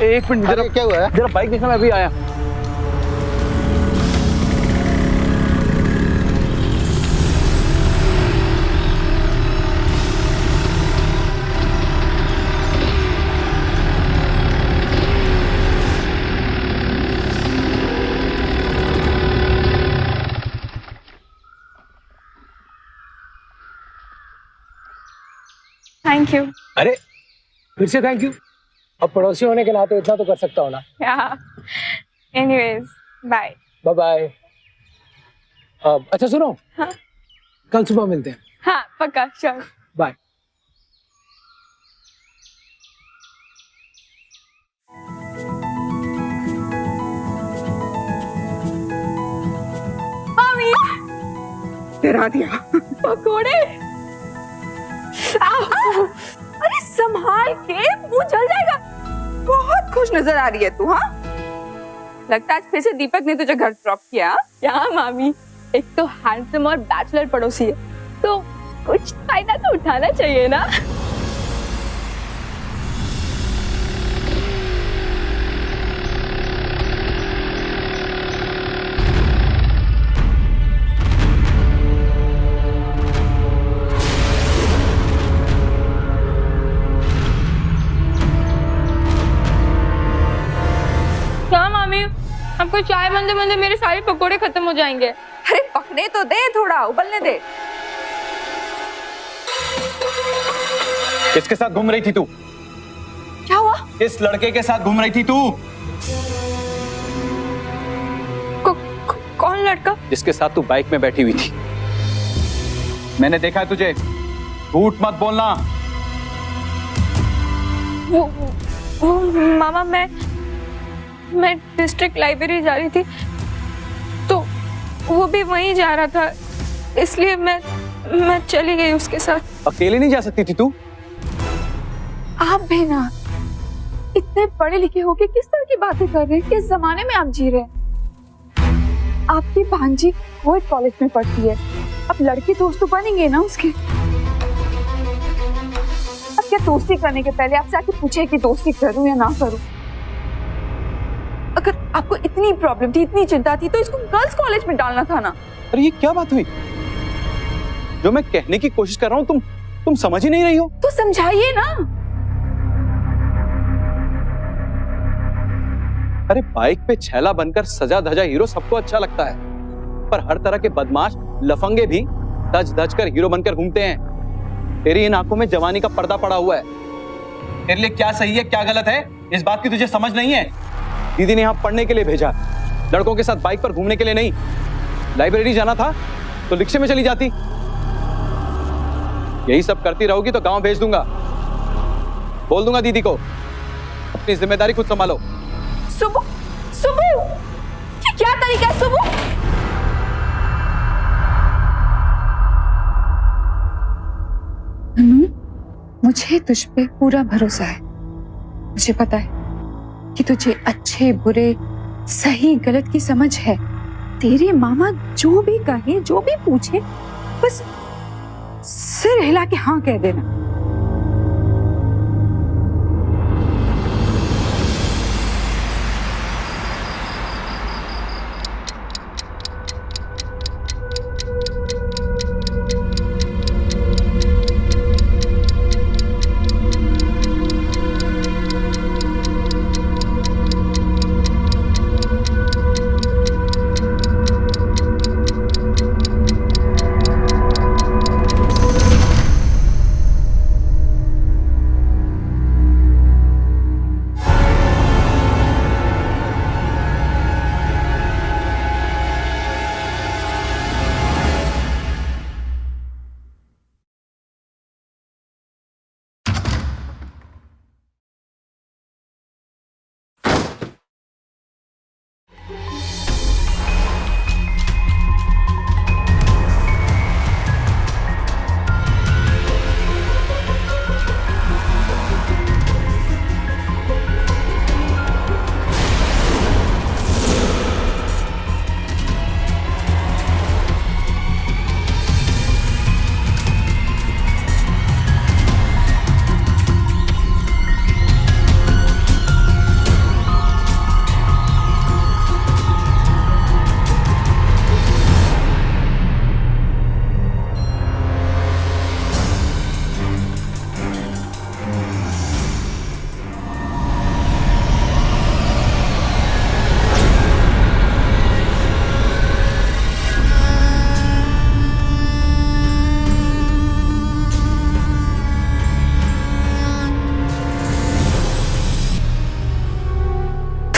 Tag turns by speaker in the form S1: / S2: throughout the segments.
S1: एक मिनट जरा,
S2: क्या हुआ है?
S1: जरा बाइक देखना, मैं अभी आया।
S3: Thank you.
S4: अरे फिर से थैंक यू। अब पड़ोसी होने के नाते इतना तो कर सकता हूँ ना।
S3: Anyways bye.
S4: Bye bye. अच्छा सुनो,
S3: हाँ
S4: कल सुबह मिलते हैं।
S3: हाँ पक्का, श्योर।
S4: बाय।
S3: मामी
S5: डरा दिया।
S3: पकोड़े। अरे संभाल के, मुंह जल जाएगा।
S5: बहुत खुश नजर आ रही है तू। हाँ,
S3: लगता है आज फिर से दीपक ने तुझे घर ड्रॉप किया। क्या मामी, एक तो हैंडसम और बैचलर पड़ोसी है, तो कुछ फायदा तो उठाना चाहिए ना। क्या मामी, आपको चाय बनते बनते मेरे सारे पकोड़े खत्म हो जाएंगे।
S5: अरे पकने तो दे, थोड़ा उबलने दे।
S1: किसके साथ घूम रही थी तू?
S3: क्या हुआ?
S1: किस लड़के के साथ घूम रही थी तू?
S3: कौन लड़का?
S1: जिसके साथ तू बाइक में बैठी हुई थी। मैंने देखा है तुझे, झूठ मत बोलना।
S3: वो मामा, मैं डिस्ट्रिक्ट लाइब्रेरी जा रही थी, तो वो भी वहीं जा रहा था, इसलिए मैं चली गई उसके साथ।
S1: अकेले नहीं जा सकती थी तू?
S3: आप भी ना, इतने पढ़े लिखे होके किस तरह की बातें कर रहे हैं? किस जमाने में आप जी रहे हैं? आपकी भांजी कोविड कॉलेज में पढ़ती है, अब लड़के दोस्त तो बनेंगे ना उसके। अब क्या दोस्ती करने के पहले आपसे आके पूछे कि दोस्ती करूं या ना करूं? अगर आपको इतनी प्रॉब्लम थी, इतनी चिंता थी, तो इसको गर्ल्स कॉलेज में डालना था ना।
S1: अरे ये क्या बात हुई? जो मैं कहने की कोशिश कर रहा हूँ तुम समझ ही नहीं रही हो।
S3: तो समझाइए ना।
S1: अरे बाइक पे छैला बनकर सजा धजा हीरो सबको अच्छा लगता है, पर हर तरह के बदमाश लफंगे भी धज धज कर हीरो बनकर घूमते हैं। तेरी इन आंखों में जवानी का पर्दा पड़ा हुआ है। तेरे लिए क्या सही है क्या गलत है, इस बात की तुझे समझ नहीं है। दीदी ने यहाँ पढ़ने के लिए भेजा, लड़कों के साथ बाइक पर घूमने के लिए नहीं। लाइब्रेरी जाना था तो रिक्शे में चली जाती। यही सब करती रहोगी तो गांव भेज दूंगा। बोल दूंगा दीदी को, अपनी जिम्मेदारी खुद संभालो।
S3: सुबु, सुबु, ये क्या तरीका है सुबु?
S5: मुझे तुझ पे पूरा भरोसा है। मुझे पता है कि तुझे अच्छे बुरे सही गलत की समझ है। तेरे मामा जो भी कहे, जो भी पूछे, बस सिर हिला के हाँ कह देना।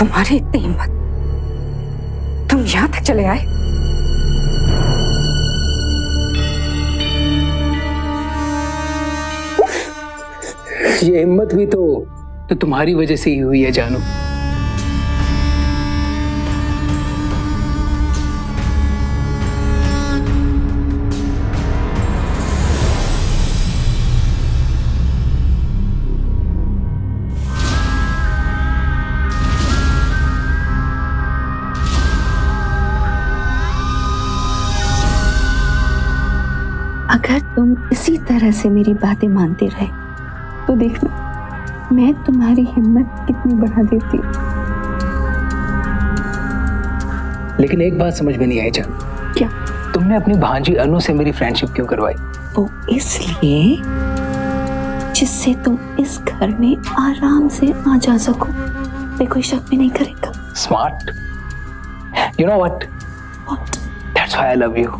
S5: तुम्हारी इतनी हिम्मत, तुम यहां तक चले आए?
S4: ये हिम्मत भी तो तुम्हारी वजह से ही हुई है जानू।
S2: अगर तुम इसी तरह से मेरी बातें मानते रहे तो देखना मैं तुम्हारी हिम्मत कितनी बढ़ा देती हूँ।
S4: लेकिन एक बात समझ में नहीं आई जान।
S2: क्या?
S4: तुमने अपनी भांजी अनु से मेरी फ्रेंडशिप क्यों करवाई?
S2: वो इसलिए जिससे तुम इस घर में आराम से आ जा सको, मैं कोई शक भी नहीं करेगा।
S4: Smart. You know what?
S2: What?
S4: That's why I love you.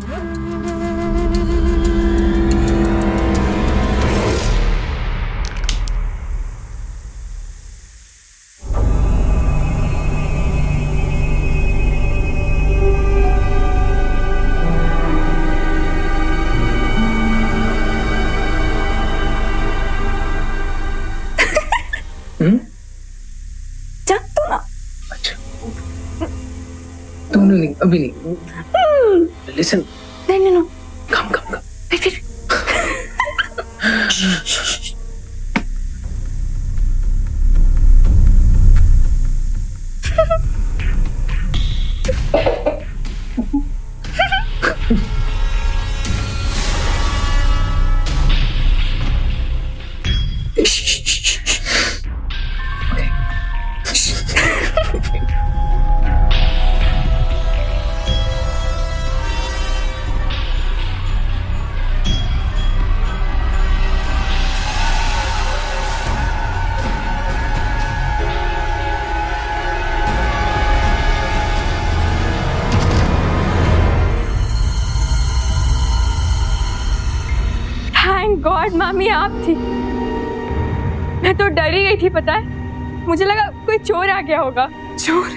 S2: जा तो ना।
S4: अच्छा, तुमने नहीं, अभी नहीं। लिसन,
S2: नहीं नहीं
S4: कम कम कम।
S2: फिर
S3: थैंक गॉड मामी आप थी। मैं तो डर ही गई थी, पता है, मुझे लगा कोई चोर आ गया होगा।
S5: चोर?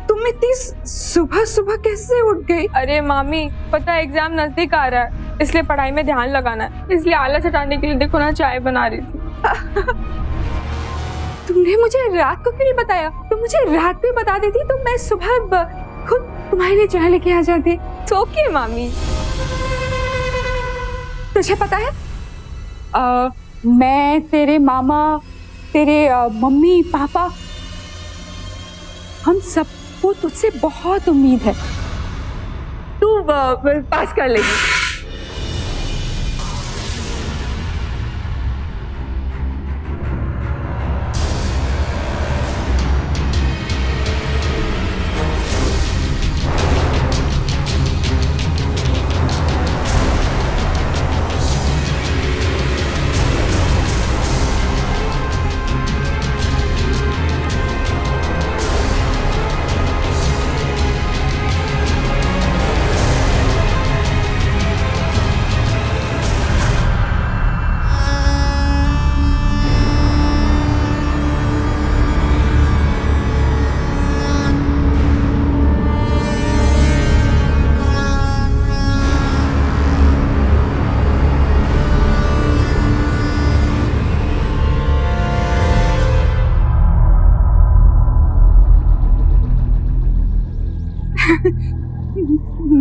S5: तुम इतनी सुबह सुबह कैसे उठ गई?
S3: अरे मामी, पता है एग्जाम नजदीक आ रहा है, इसलिए पढ़ाई में ध्यान लगाना है, इसलिए आलस हटाने के लिए देखो ना चाय बना रही थी।
S5: तुमने मुझे रात को क्यों नहीं बताया? तुम मुझे रात में बता देती तो मैं सुबह खुद तुम्हारे लिए चाय लेके आ जाती।
S3: तो ओके मामी।
S5: तुझे पता है मैं, तेरे मामा, तेरे मम्मी पापा, हम सबको तुझसे बहुत उम्मीद है।
S3: तू पास कर लेगी।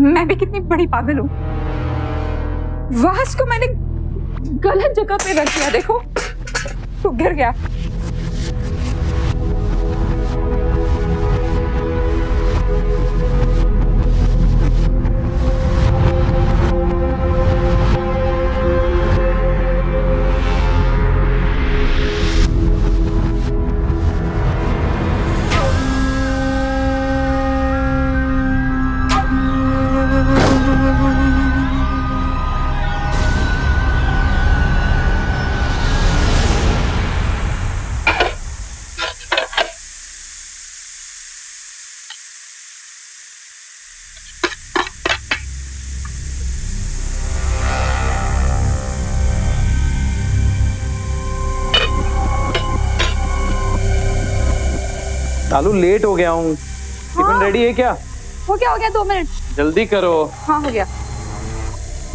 S5: मैं भी कितनी बड़ी पागल हूँ। वास को मैंने गलत जगह पे रख दिया, देखो तो गिर गया।
S1: शालू लेट हो गया हूँ। टिफिन रेडी है क्या?
S3: हो गया 2 मिनट।
S1: जल्दी करो।
S3: हाँ हो गया,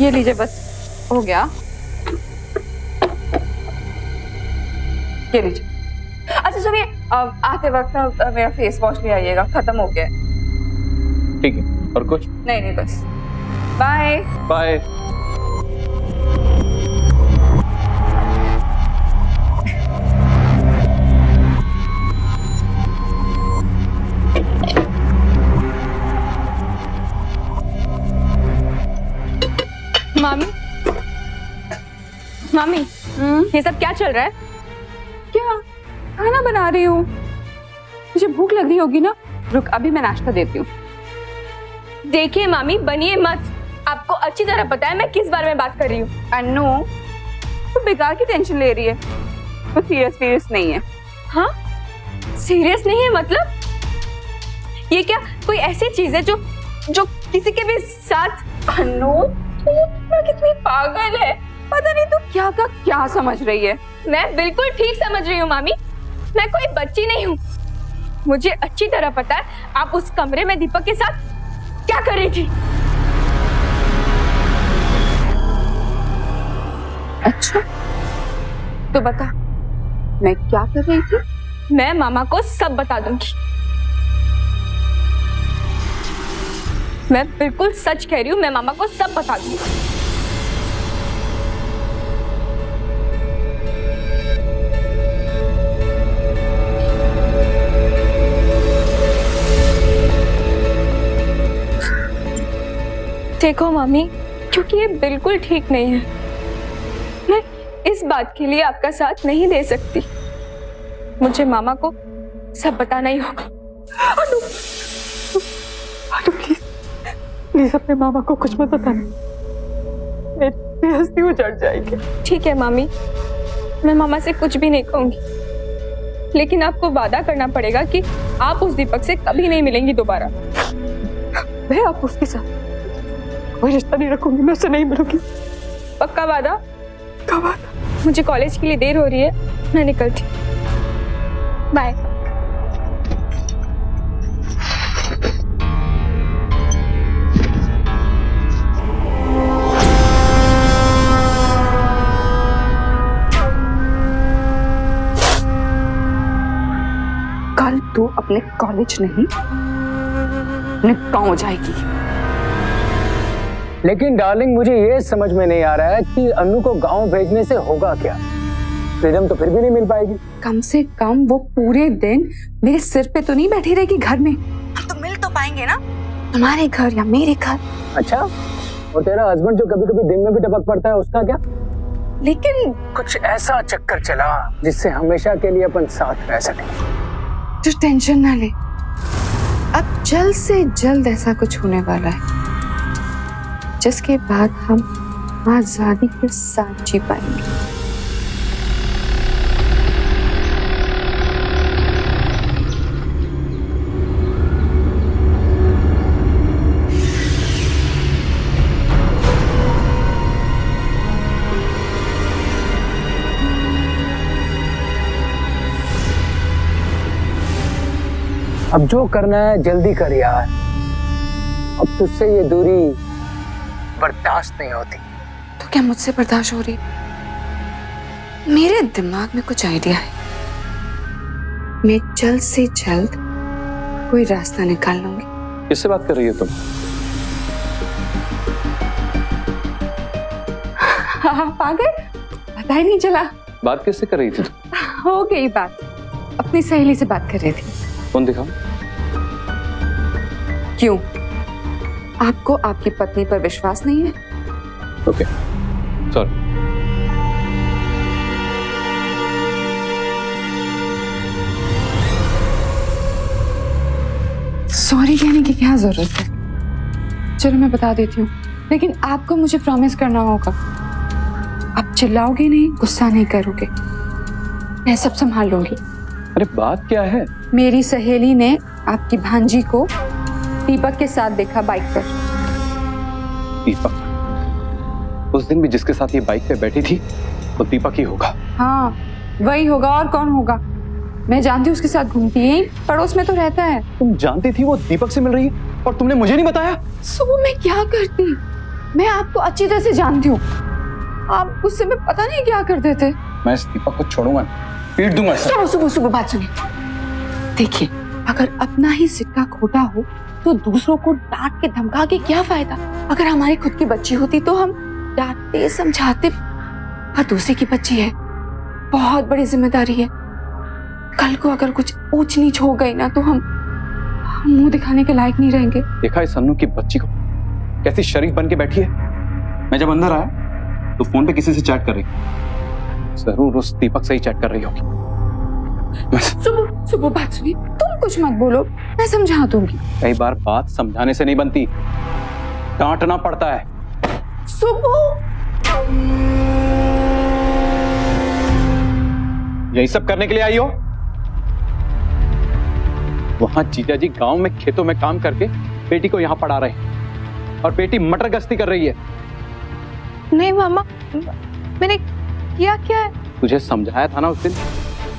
S3: ये लीजिए, बस हो गया, ये लीजिए। अच्छा सुनिए, आते वक्त ना मेरा फेस वॉश ले आइएगा, खत्म हो गया है।
S1: ठीक है, और कुछ?
S3: नहीं बस, बाय
S1: बाय।
S3: मामी, ये सब क्या चल रहा है? क्या खाना बना रही हूँ, मुझे भूख लग रही होगी ना। रुक, अभी मैं नाश्ता देती हूँ।
S6: देखिए मामी, बनिए मत। आपको अच्छी तरह पता है मैं किस बारे में बात कर रही हूँ।
S3: अन्नू, तू बेकार की टेंशन ले रही है, तो सीरियस नहीं है।
S6: हाँ, सीरियस नहीं है मतलब? ये क्या कोई ऐसी चीज है जो किसी के भी साथ?
S3: अन्नू, तू कितनी पागल है, पता नहीं तू क्या का क्या समझ रही है।
S6: मैं बिल्कुल ठीक समझ रही हूँ मामी, मैं कोई बच्ची नहीं हूँ। मुझे अच्छी तरह पता है आप उस कमरे में दीपक के साथ क्या कर रही थी।
S3: अच्छा, तो बता मैं क्या कर रही थी?
S6: मैं मामा को सब बता दूंगी। मैं बिल्कुल सच कह रही हूँ, मैं मामा को सब बता दूंगी। देखो मामी, क्योंकि ये बिल्कुल ठीक नहीं है, मैं इस बात के लिए आपका साथ नहीं दे सकती। मुझे मामा को सब बताना ही होगा।
S3: प्लीज अपने मामा को कुछ मत बताना, मेरी बेइज्जती हो चढ़ जाएगी।
S6: ठीक है मामी, मैं मामा से कुछ भी नहीं कहूंगी, लेकिन आपको वादा करना पड़ेगा कि आप उस दीपक से कभी नहीं मिलेंगी दोबारा।
S3: मैं आप उसके साथ कोई रिश्ता नहीं रखूंगी, मैं उससे नहीं मिलूंगी।
S6: पक्का वादा?
S3: क्या वादा?
S6: मुझे कॉलेज के लिए देर हो रही है, मैं निकलती। बाय।
S3: कल तू अपने कॉलेज नहीं अपने गांव जाएगी।
S4: लेकिन डार्लिंग, मुझे ये समझ में नहीं आ रहा है कि अनु को गांव भेजने से होगा क्या? फ्रीडम तो फिर भी नहीं मिल पाएगी।
S2: कम से कम वो पूरे दिन मेरे सिर पे तो नहीं बैठी रहेगी घर में। हम तो मिल तो पाएंगे ना, तुम्हारे घर या मेरे घर।
S4: अच्छा, और तेरा हस्बैंड जो कभी कभी दिन में भी टपक पड़ता है, उसका क्या?
S2: लेकिन
S4: कुछ ऐसा चक्कर चला जिससे हमेशा के लिए अपन साथ रह सके।
S2: तू टेंशन ना ले, अब जल्द से जल्द ऐसा कुछ होने वाला है जिसके बाद हम आजादी के साथ जी पाएंगे।
S4: अब जो करना है जल्दी कर यार, अब तुझसे ये दूरी बर्दाश्त नहीं होती।
S2: तो क्या मुझसे बर्दाश्त हो रही? मेरे दिमाग में कुछ आइडिया है, मैं जल्द से जल्द कोई रास्ता निकाल लूंगी।
S1: किससे बात कर रही हो तुम?
S3: हाँ, पागल, पता ही नहीं चला।
S1: बात किससे कर रही थी तुम?
S3: हो गई बात, अपनी सहेली से बात कर रही थी।
S1: कौन दिखाओ?
S2: क्यों, आपको आपकी पत्नी पर विश्वास नहीं है?
S1: Okay, sorry.
S2: सॉरी कहने की क्या जरूरत है? चलो मैं बता देती हूँ, लेकिन आपको मुझे प्रॉमिस करना होगा। आप चिल्लाओगे नहीं, गुस्सा नहीं करोगे, मैं सब संभाल लूंगी।
S1: अरे बात क्या है?
S2: मेरी सहेली ने आपकी भांजी को दीपक के साथ देखा बाइक पर।
S1: दीपक? उस दिन भी जिसके साथ ये बाइक पे बैठी थी वो दीपक ही होगा।
S2: हाँ, वही होगा, और कौन होगा? मैं जानती हूँ उसके साथ घूमती है, यहीं पड़ोस में तो रहता है।
S1: तुम जानती थी वो दीपक से मिल रही है और तुमने मुझे नहीं बताया?
S2: सुबह मैं क्या करती, मैं आपको अच्छी तरह से जानती हूँ। आप उस समय पता नहीं क्या करते थे।
S1: मैं इस दीपक को छोड़ूंगा, पीट दूंगा इसे।
S2: सुबह बात सुनिए। देखिए, अगर अपना ही सिक्का खोटा हो तो दूसरों को डांट के धमका के क्या फायदा। अगर हमारी खुद की बच्ची होती तो हम डांटते समझाते, और दूसरे की बच्ची है, बहुत बड़ी जिम्मेदारी है। कल को अगर कुछ ऊंच नीच हो गई ना तो हम मुंह दिखाने के लायक नहीं रहेंगे।
S1: देखा इस सन्नू की बच्ची को कैसी शरीफ बन के बैठी है। मैं जब अंदर आया तो फोन पे किसी से चैट कर रही, जरूर उस दीपक से ही चैट कर रही होगी।
S2: सुबह बात सुनिए, तुम कुछ मत बोलो, मैं समझा दूंगी।
S1: कई बार बात समझाने से नहीं बनती, डांटना पड़ता है।
S2: सुबह
S1: यही सब करने के लिए आई हो? वहां जीजा जी गांव में खेतों में काम करके बेटी को यहां पढ़ा रहे हैं और बेटी मटर गश्ती कर रही है।
S6: नहीं मामा, मैंने किया क्या है?
S1: तुझे समझाया था ना उस दिन,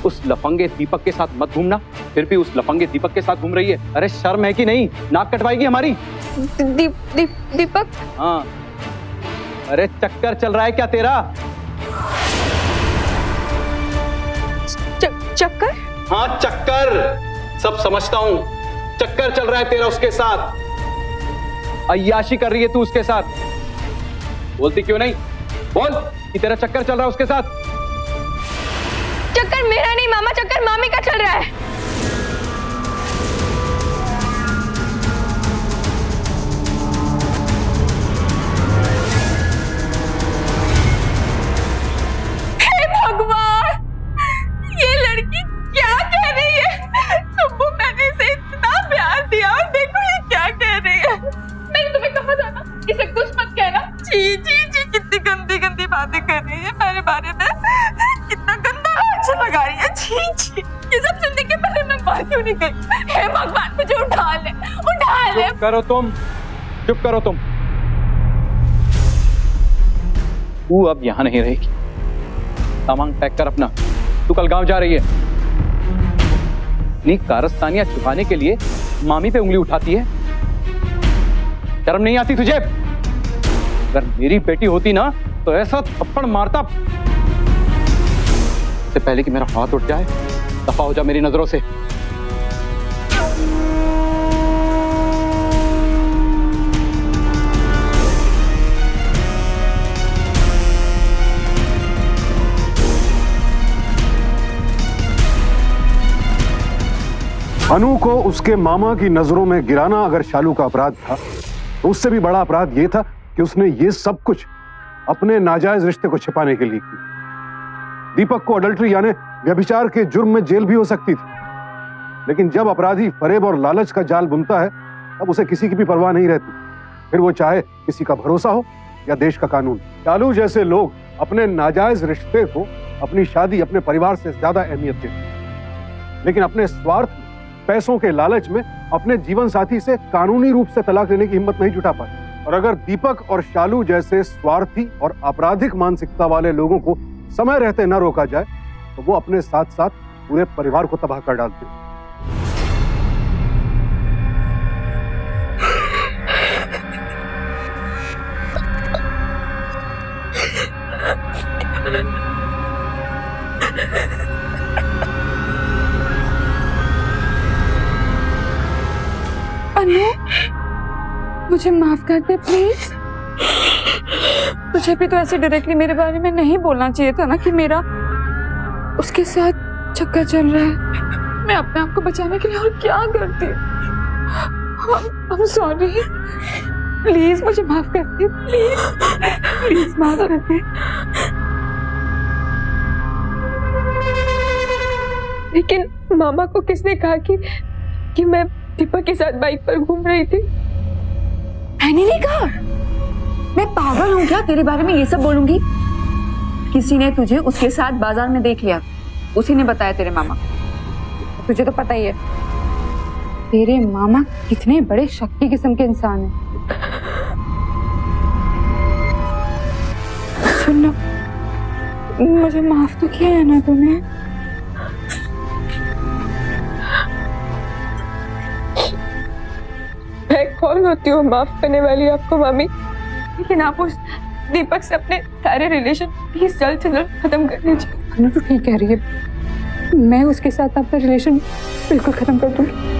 S1: उस लफंगे दीपक के साथ मत घूमना, फिर भी उस लफंगे दीपक के साथ घूम रही है। अरे शर्म है कि नहीं? नाक कटवाएगी हमारी।
S6: दीपक?
S1: हाँ, अरे चक्कर चल रहा है क्या तेरा?
S6: चक्कर?
S1: हाँ चक्कर, सब समझता हूं। चक्कर चल रहा है तेरा उसके साथ, अय्याशी कर रही है तू उसके साथ। बोलती क्यों नहीं? बोल कि तेरा चक्कर चल रहा है उसके साथ।
S6: चक्कर मेरा नहीं मामा, चक्कर मामी का चल रहा है। हे भगवान, ये लड़की क्या कह रही है? सुब्बू, मैंने इसे इतना प्यार दिया और देखो ये क्या कह रही है। मैंने तुम्हें कहा था ना, इसे कुछ मत कहना। जी जी जी, कितनी गंदी गंदी बातें कर रही है मेरे बारे में, कितना गंदा अच्छा लगा रही है। जी जी, ये सब सुनने के पहले मैं बाहर क्यों नहीं गई? हे भगवान, मुझे उठा ले, उठा ले।
S1: चुप करो तुम, चुप करो तुम। तू अब यहां नहीं रहेगी, सामान पैक कर अपना, तू कल गांव जा रही है। अपनी कारस्तानियां छुपाने के लिए मामी पे उंगली उठाती है, शर्म नहीं आती तुझे? अगर मेरी बेटी होती ना तो ऐसा थप्पड़ मारता, इससे पहले कि मेरा हाथ उठ जाए, दफा हो जा मेरी नजरों से।
S7: अनु को उसके मामा की नजरों में गिराना अगर शालू का अपराध था, तो उससे भी बड़ा अपराध यह था कि उसने ये सब कुछ अपने नाजायज रिश्ते को छिपाने के लिए किया। दीपक को अडल्ट्री यानी व्यभिचार के जुर्म में जेल भी हो सकती थी, लेकिन जब अपराधी फरेब और लालच का जाल बुनता है, तब उसे किसी की भी परवाह नहीं रहती, फिर वो चाहे किसी का भरोसा हो या देश का कानून। शालू जैसे लोग अपने नाजायज रिश्ते को अपनी शादी, अपने परिवार से ज्यादा अहमियत देते, लेकिन अपने स्वार्थ, पैसों के लालच में अपने जीवन साथी से कानूनी रूप से तलाक लेने की हिम्मत नहीं जुटा पाते। और अगर दीपक और शालू जैसे स्वार्थी और आपराधिक मानसिकता वाले लोगों को समय रहते न रोका जाए, तो वो अपने साथ साथ पूरे परिवार को तबाह कर डालते हैं।
S2: अनु, मुझे माफ कर दे प्लीज। तुझे भी तो ऐसे डायरेक्टली मेरे बारे में नहीं बोलना चाहिए था ना कि मेरा उसके साथ चक्कर चल रहा है। मैं अपने आप को बचाने के लिए और क्या करती। I'm sorry, प्लीज मुझे माफ कर दे, प्लीज माफ कर दे।
S6: लेकिन मामा को किसने कहा कि मैं दीपक के साथ बाइक पर घूम रही थी?
S2: मैंने नहीं कहा। मैं पागल हूँ क्या तेरे बारे में ये सब बोलूंगी? किसी ने तुझे उसके साथ बाजार में देख लिया, उसी ने बताया तेरे मामा। तुझे तो पता ही है तेरे मामा कितने बड़े शक्ति किस्म के इंसान हैं। सुन, मुझे माफ तो किया है ना तूने?
S6: कौन होती हूँ माफ करने वाली आपको मामी, लेकिन आप उस दीपक से अपने सारे रिलेशन प्लीज जल्द से जल्द खत्म कर दीजिए।
S2: अनु तो ठीक कह रही है, मैं उसके साथ अपना रिलेशन बिल्कुल खत्म कर दूंगी।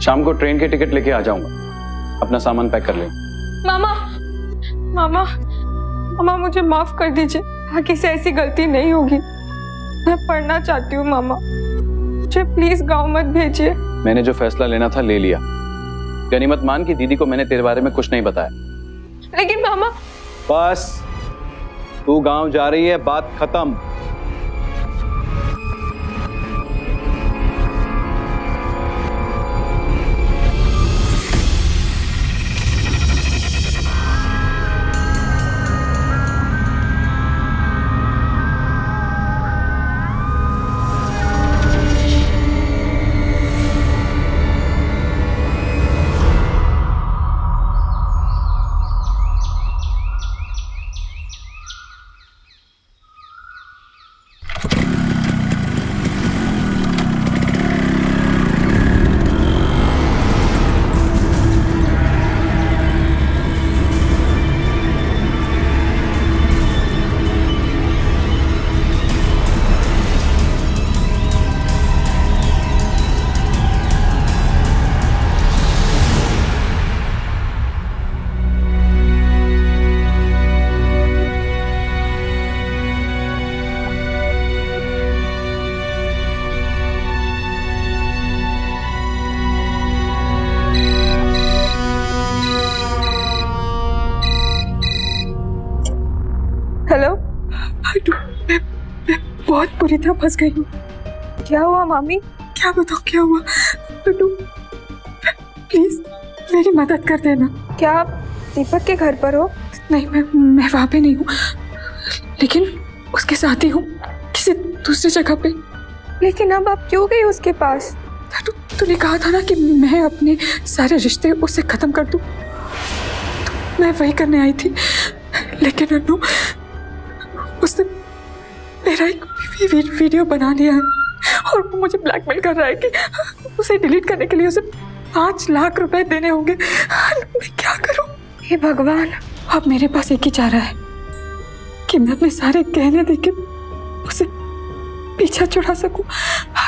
S1: शाम को ट्रेन की टिकट लेके आ जाऊंगा, अपना सामान पैक कर ले।
S6: मामा मामा मामा मुझे माफ कर दीजिए, आगे से ऐसी गलती नहीं होगी। मैं पढ़ना चाहती हूँ मामा, मुझे प्लीज गांव मत भेजिए।
S1: मैंने जो फैसला लेना था ले लिया। गनीमत मान की दीदी को मैंने तेरे बारे में कुछ नहीं बताया।
S6: लेकिन मामा,
S1: बस तू गांव जा रही है, बात खत्म।
S6: हेलो। मैं बहुत बुरी तरह फंस गई हूँ। क्या हुआ मामी?
S5: क्या बताओ क्या हुआ? लड्डू प्लीज मेरी मदद कर देना।
S6: क्या आप दीपक के घर पर हो?
S5: नहीं, मैं वहाँ पे नहीं हूँ, लेकिन उसके साथ ही हूँ, किसी दूसरी जगह पे।
S6: लेकिन अब आप क्यों गई उसके पास?
S5: तूने कहा था ना कि मैं अपने सारे रिश्ते उससे खत्म कर दूँ, तो मैं वही करने आई थी। लेकिन अनु, उसने मेरा एक वीडियो बना लिया है और वो मुझे ब्लैकमेल कर रहा है कि उसे डिलीट करने के लिए उसे 5 लाख रुपए देने होंगे। मैं क्या करूं?
S6: हे भगवान।
S5: अब मेरे पास एक ही चारा है कि मैं अपने सारे गहने देके उसे पीछा छुड़ा सकूं।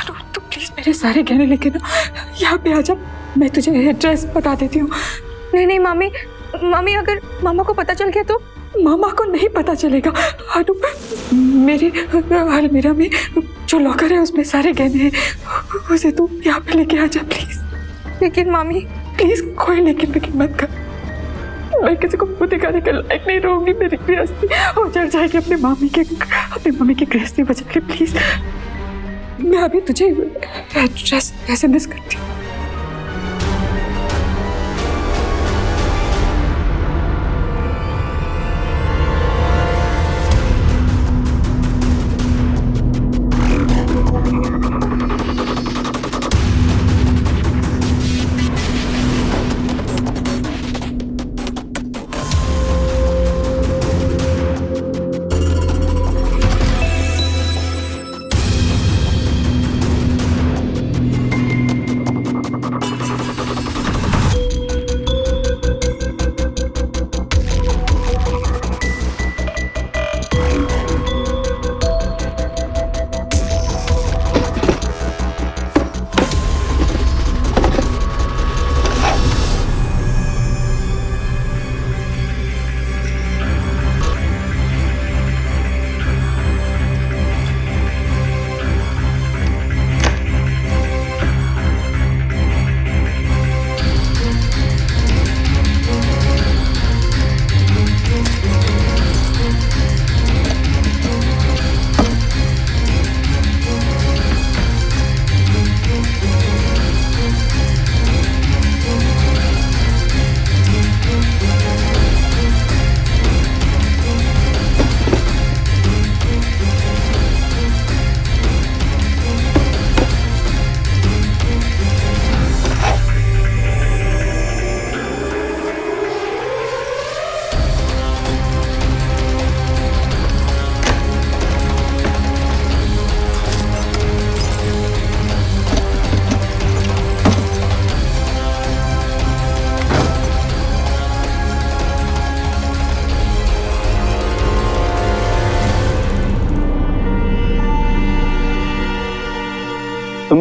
S5: तो प्लीज मेरे सारे गहने लेके ना यहाँ पे आ जा, मैं तुझे एड्रेस बता देती हूँ।
S6: नहीं मामी, अगर मामा को पता चल गया तो?
S5: मामा को नहीं पता चलेगा। अनु, मेरे अलमीरा में जो लॉकर है उसमें सारे गहने हैं, उसे तू यहाँ पे लेके आ जा प्लीज।
S6: लेकिन मामी,
S5: प्लीज कोई लेकिन मत कर। मैं किसी को मुंह दिखाने के लायक नहीं रहूंगी। मेरी गृहस्थी उजड़ जाएगी। अपनी मम्मी की गृहस्थी बचा ले प्लीज। मैं अभी तुझे एड्रेस SMS करती हूँ।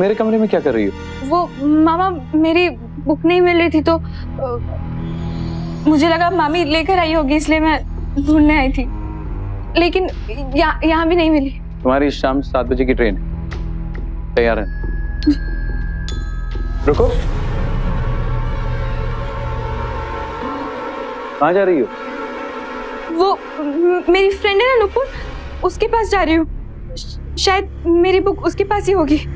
S1: मेरे कमरे में क्या कर रही हो?
S6: वो मामा मेरी बुक नहीं मिल रही थी तो मुझे लगा मामी लेकर आई होगी इसलिए मैं ढूंढने आई थी, लेकिन यहाँ भी नहीं मिली।
S1: तुम्हारी शाम 7 बजे की ट्रेन है, तैयार है? रुको, कहाँ जा रही हो?
S6: वो मेरी फ्रेंड है ना नुपुर, उसके पास जा रही हूँ। शायद मेरी बुक उसके पास ही होगी।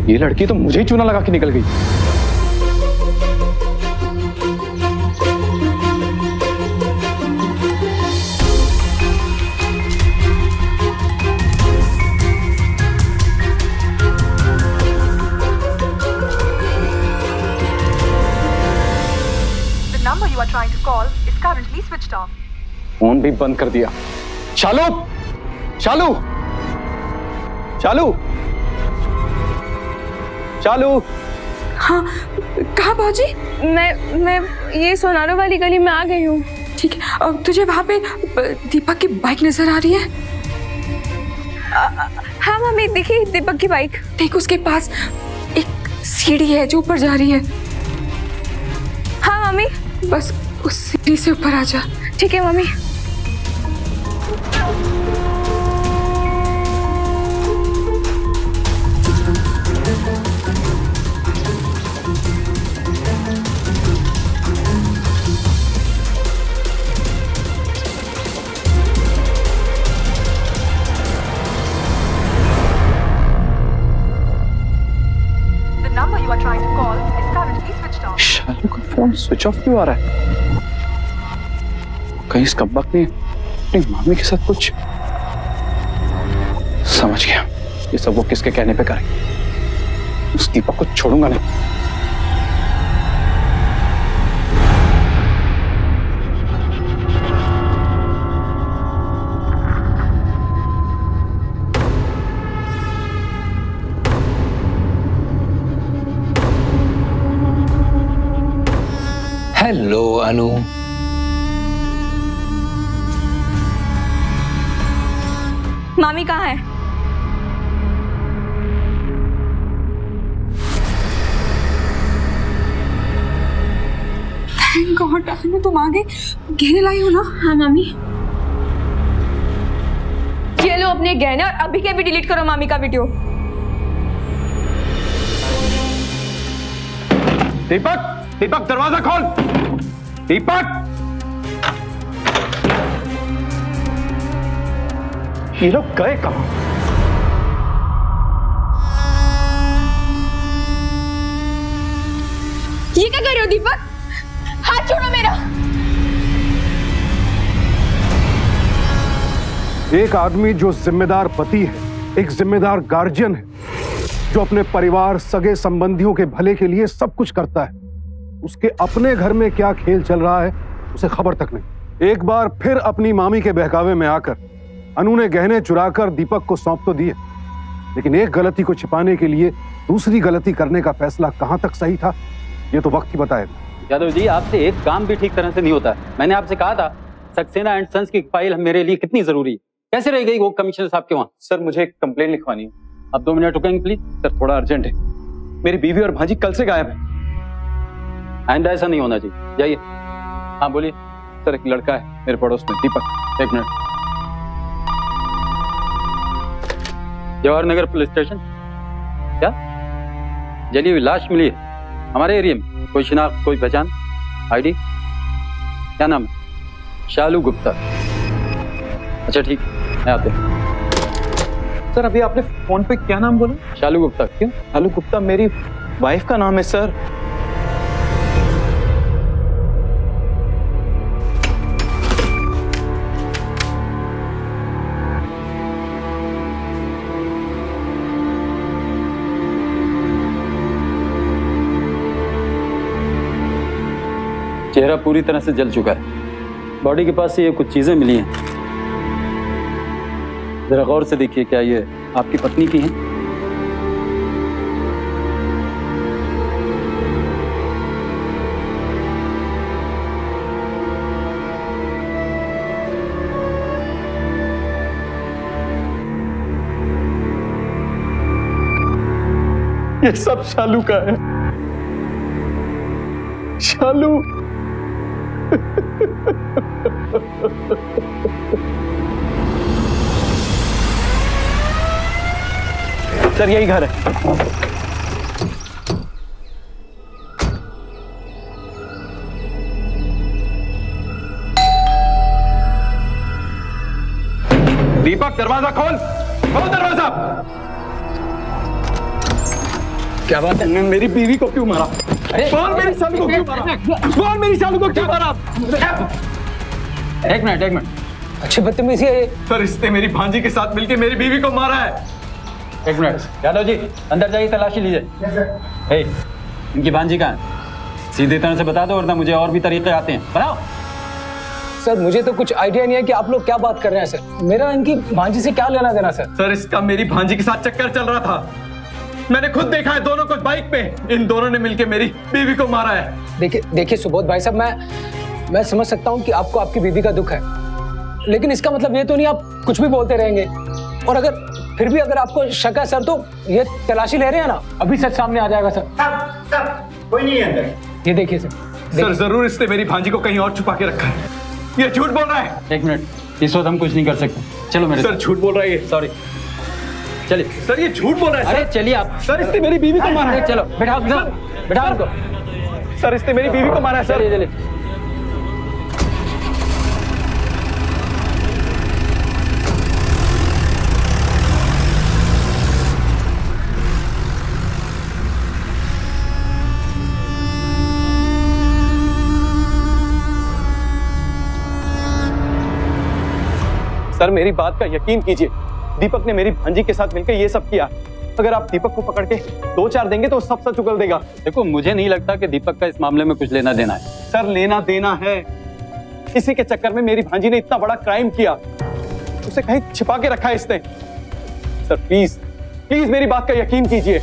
S1: ये लड़की तो मुझे ही चूना लगा के निकल गई।
S8: The number you are trying to call is currently switched off.
S1: Phone भी बंद कर दिया। शालू, शालू, शालू, शालू।
S6: हाँ, कहाँ भाजी? मैं ये सोनारो वाली गली में आ गई हूँ।
S5: ठीक है, और तुझे वहाँ पे दीपक की बाइक नजर आ रही है?
S6: हाँ मम्मी, देखिए दीपक की बाइक।
S5: देख, उसके पास एक सीढ़ी है जो ऊपर जा रही है।
S6: हाँ मम्मी,
S5: बस उस सीढ़ी से ऊपर आ जा।
S6: ठीक है mummy.
S8: The number you are trying to call is currently switched off.
S1: शालू का फोन स्विच ऑफ क्यों आ रहा है? कहीं इस कब्बक ने अपनी मामी के साथ कुछ समझ गया। ये सब वो किसके कहने पे करेंगे। उस दीपक को छोड़ूंगा नहीं।
S4: हेलो अनु।
S6: मामी कहाँ है?
S5: थैंक गॉड, अनु तुम आ गई। गहने लाई हो ना?
S6: हाँ मामी। ये लो अपने गहने और अभी के भी डिलीट करो मामी का वीडियो।
S1: दीपक, दीपक दरवाजा खोल। दीपक, ये लोग गए कहां?
S6: ये क्या कर रहे हो दीपक? हाथ छोड़ो मेरा।
S7: एक आदमी जो जिम्मेदार पति है, एक जिम्मेदार गार्जियन है, जो अपने परिवार, सगे संबंधियों के भले के लिए सब कुछ करता है, उसके अपने घर में क्या खेल चल रहा है उसे खबर तक नहीं। एक बार फिर अपनी मामी के बहकावे में आकर अनु ने गहने चुराकर दीपक को सौंप तो दिए, लेकिन एक गलती को छिपाने के लिए दूसरी गलती करने का फैसला कहां तक सही था, ये तो वक्त ही बताएगा।
S9: यादव जी, आपसे एक काम भी ठीक तरह से नहीं होता। मैंने आपसे कहा था सक्सेना एंड सन्स की फाइल मेरे लिए कितनी जरूरी है, कैसे रह गई वो कमिश्नर साहब के वहाँ?
S1: सर मुझे एक कंप्लेंट लिखवानी है।
S9: अब 2 मिनट रुकेंगे प्लीज?
S1: सर थोड़ा अर्जेंट है। मेरी बीवी और भांजी कल से गायब है।
S9: आइंदा ऐसा नहीं होना चाहिए। जाइए। हाँ बोलिए।
S1: सर एक लड़का है मेरे पड़ोस में, दीपक।
S9: 1 minute. Jawahar Nagar police station? क्या जली हुई लाश मिली है हमारे एरिया में। कोई शिनाख्त, कोई पहचान, आईडी? क्या नाम है? शालू गुप्ता। अच्छा ठीक, मैं आते हैं।
S1: सर अभी आपने फोन पे क्या नाम बोला?
S9: शालू गुप्ता। क्यों?
S1: शालू गुप्ता मेरी वाइफ का नाम है सर।
S9: चेहरा पूरी तरह से जल चुका है। बॉडी के पास से ये कुछ चीजें मिली हैं, जरा गौर से देखिए। क्या ये आपकी पत्नी की हैं?
S1: ये सब शालू का है। शालू सर यही घर है। दीपक दरवाजा खोल, खोल दरवाजा।
S4: क्या बात है?
S1: मेरी बीवी को क्यों मारा? कौन मेरी शालू को क्यों मारा? कौन मेरी शालू को क्यों मारा?
S9: एक मिनट।
S4: अच्छी बदतमीजी है ये।
S1: सर इसने मेरी भांजी के साथ मिलकर मेरी बीवी को मारा है।
S9: एक मिनट यादव जी, अंदर जाइए, तलाशी लीजिए। ए, इनकी भांजी कहाँ है? सीधे तरह से बता दो, वरना मुझे और भी तरीके आते हैं। बताओ।
S4: सर मुझे तो कुछ आइडिया नहीं है कि आप लोग क्या बात कर रहे हैं सर। मेरा इनकी भांजी से क्या लेना देना सर?
S1: सर इसका मेरी भांजी के साथ चक्कर चल रहा था। मैंने खुद देखा है दोनों को बाइक पे। इन दोनों ने मिलकर मेरी बीवी को मारा है।
S4: देखिए सुबोध भाई साहब, मैं समझ सकता हूँ कि आपको आपकी बीवी का दुख है, लेकिन इसका मतलब ये तो नहीं आप कुछ भी बोलते रहेंगे। और अगर फिर भी अगर आपको शक है सर, तो ये तलाशी ले रहे हैं ना, अभी सच सामने आ जाएगा सर।
S1: कोई नहीं है अंदर।
S4: ये देखिए सर।
S1: सर जरूर इसने मेरी भांजी को कहीं और छुपा के रखा है। ये झूठ बोल रहा है।
S9: एक मिनट, इस वक्त हम कुछ नहीं कर सकते। चलो मेरे
S1: सर झूठ बोल रहा है ये।
S9: सॉरी, चलिए।
S1: सर ये झूठ बोल रहा है।
S9: अरे चलिए आप।
S1: सर इसने मेरी बीवी को मारा है।
S9: चलो बैठाओ इनको।
S1: सर इसने मेरी बीवी को मारा है। सर
S9: चलिए।
S1: सर मेरी बात का यकीन कीजिए, दीपक ने मेरी भांजी के साथ मिलकर ये सब किया। अगर आप दीपक को पकड़ के 2-4 देंगे तो सब सच उगल देगा।
S9: देखो, मुझे नहीं लगता कि दीपक का इस मामले में कुछ लेना देना है।
S1: सर लेना देना है। इसी के चक्कर में मेरी भांजी ने इतना बड़ा क्राइम किया, उसे कहीं छिपा के रखा है इसने। सर प्लीज प्लीज मेरी बात का यकीन कीजिए।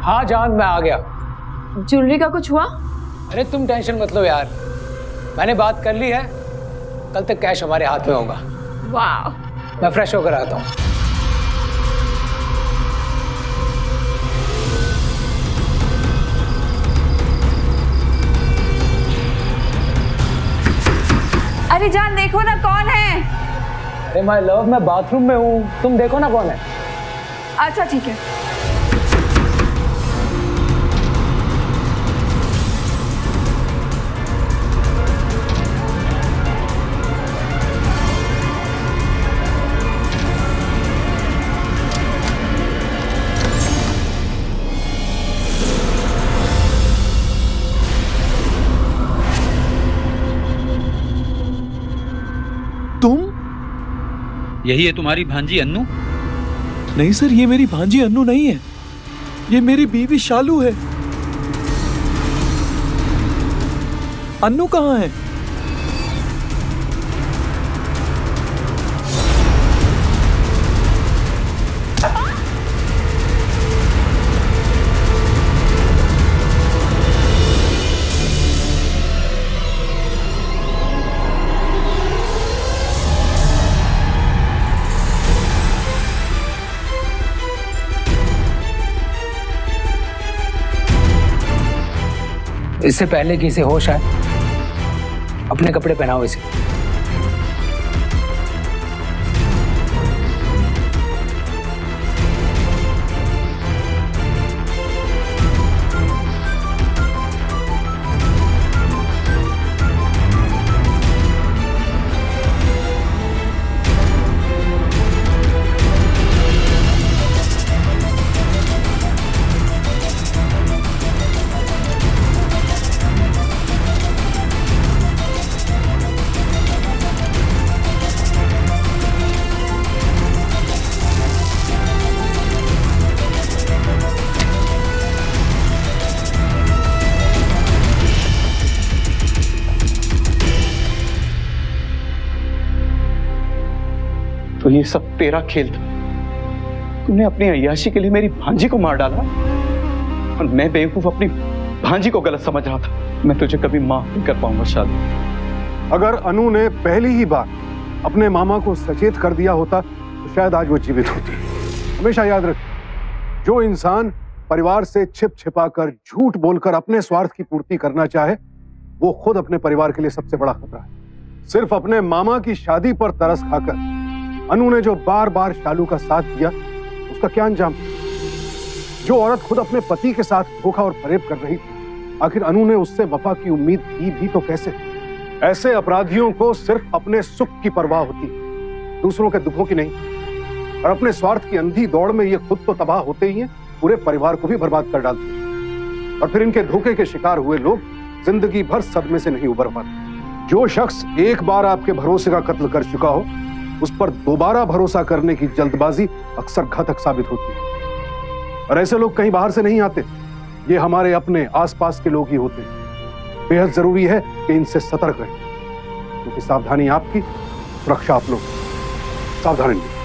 S4: हाँ जान, मैं आ गया।
S3: ज्वेलरी का कुछ हुआ?
S4: अरे तुम टेंशन मत लो यार, मैंने बात कर ली है, कल तक कैश हमारे हाथ में होगा।
S3: वाह,
S4: मैं फ्रेश होकर आता हूँ।
S3: अरे जान देखो ना कौन है।
S4: अरे माय लव, मैं बाथरूम में हूँ, तुम देखो ना कौन है।
S3: अच्छा ठीक है।
S10: तुम?
S9: यही है तुम्हारी भांजी अन्नू?
S10: नहीं सर, ये मेरी भांजी अन्नू नहीं है, ये मेरी बीवी शालू है। अन्नू कहाँ है?
S4: इससे पहले कि इसे होश आए, अपने कपड़े पहनाओ इसे।
S1: तो ये सब तेरा खेल था। तूने अपनी अय्याशी के लिए मेरी भांजी को मार डाला और मैं बेवकूफ अपनी भांजी को गलत समझ रहा था। मैं तुझे कभी माफ नहीं कर पाऊंगा शालू।
S7: अगर अनु ने पहली ही बार अपने मामा को सचेत कर दिया होता तो शायद आज वो जीवित होती। हमेशा याद रख, जो इंसान परिवार से छिप छिपाकर झूठ बोलकर अपने स्वार्थ की पूर्ति करना चाहे, वो खुद अपने परिवार के लिए सबसे बड़ा खतरा है। सिर्फ अपने मामा की शादी पर तरस खाकर अनु ने जो बार बार शालू का साथ दिया, उसका क्या अंजाम? जो औरत खुद अपने पति के साथ धोखा और फरेब कर रही थी, आखिर अनु ने उससे वफा की उम्मीद की भी तो कैसे? ऐसे अपराधियों को सिर्फ अपने सुख की परवाह होती, दूसरों के दुखों की नहीं। और अपने स्वार्थ की अंधी दौड़ में ये खुद तो तबाह होते ही हैं, पूरे परिवार को भी बर्बाद कर डालते हैं। और फिर इनके धोखे के शिकार हुए लोग जिंदगी भर सदमे से नहीं उबर पाते। जो शख्स एक बार आपके भरोसे का कत्ल कर चुका हो, उस पर दोबारा भरोसा करने की जल्दबाजी अक्सर घातक साबित होती है। और ऐसे लोग कहीं बाहर से नहीं आते, ये हमारे अपने आसपास के लोग ही होते हैं। बेहद जरूरी है कि इनसे सतर्क रहें, क्योंकि सावधानी आपकी, सुरक्षा आप लोग। सावधानी।